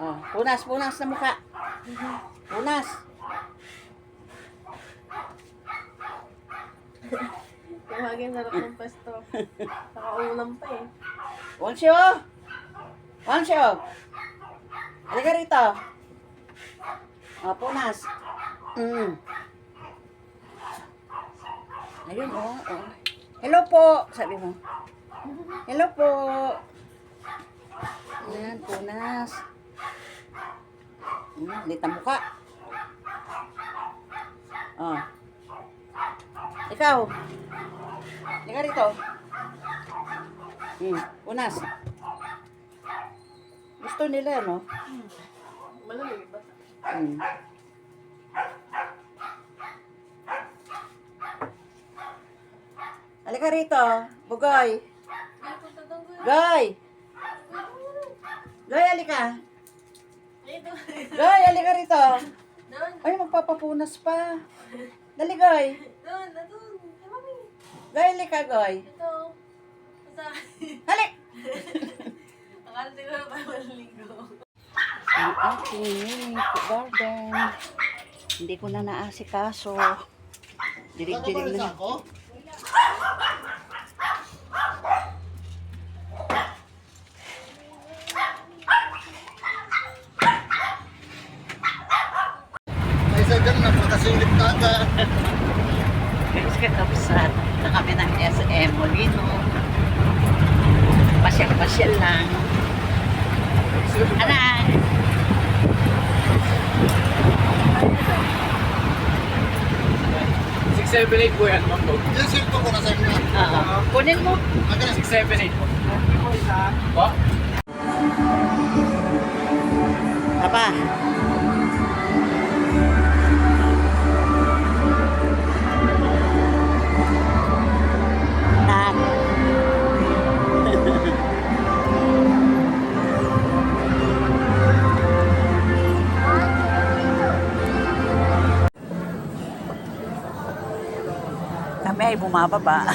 Oh, punas na mukha. Punas. Tumagin sarap ng pesto. Nakaulam pa eh. Wansyo! Wansyo! Halika rito. Oh, punas. Ayun, oh. Hello po, sabi mo. Hello po. Ayan, punas. Lita mukha. Oh. Ikaw. Halika rito. Punas. Gusto nila, no? Malamig ba? Halika rito, Bugoy. Goy! Goy, halika. Goy, halika rito. Ay, magpapapunas pa. Dali, Goy. Doon. Mami. Goy, halika, Goy. Ito. Halik! Akala siguro pa maligo. Ang aking mini garden. Hindi ko na naasikaso. Dirig-dirig na. May isa dyan, napakasilip na ka. Guys, katapusan na kami ng SM Molino. Pasyal-pasyal lang. Anak! 678 po yan, ma'am. Yung silpo ko nasa inyo. Kunin mo. Magkano 678 po. Po? Papa. Nak. Kami ay bumababa.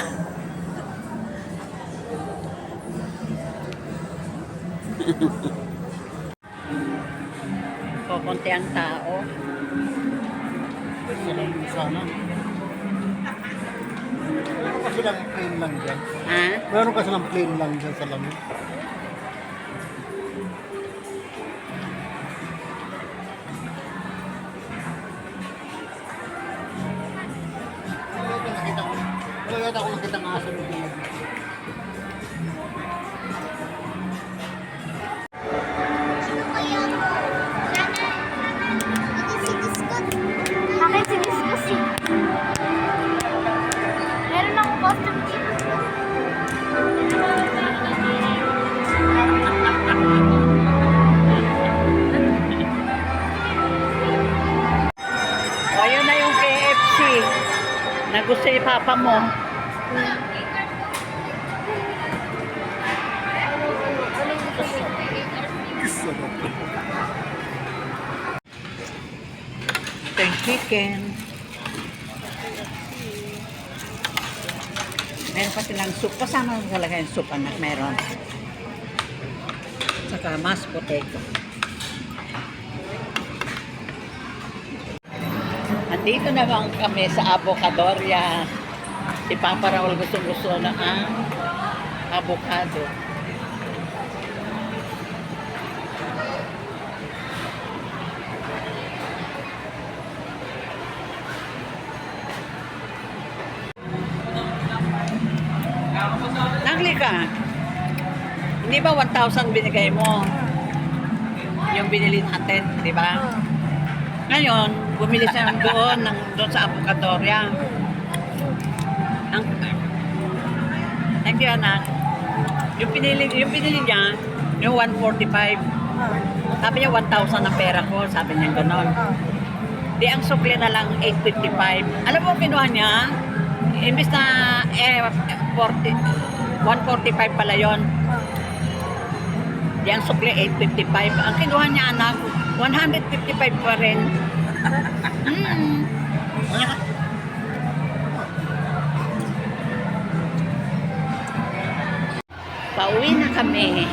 Kukunti ang tao. Sana. Meron kasi lang plain lang dyan. Ha? Meron kasi lang plain lang dyan sa lamig. Wala yata akong nakita ng aso nito. Bakit siniskus eh? Meron akong costume dito. O, ayun na yung KFC na gusto ni Papa mo. Ito yung chicken. Meron pa silang soup. Kasama talaga yung soup, anak. Meron. Saka mashed potato. Andito naman kami sa Avocadoria. Si Papa Raul gusto na ang avocado. Nagli ka. Hindi ba 1,000 binigay mo? Yung binili natin, di ba? Ngayon, bumili siya doon sa Avocadoria. Thank you, anak. Yung pinili niya, yung 145. Sabi niya 1,000 ang pera ko, sabi niya gano'n. Di ang sukli na lang 855. Alam mo kinuha niya? Imbis na 145 pala yon. Di ang sukli 855. Ang kinuha niya, anak, 155 pa rin. Pauwi na kami.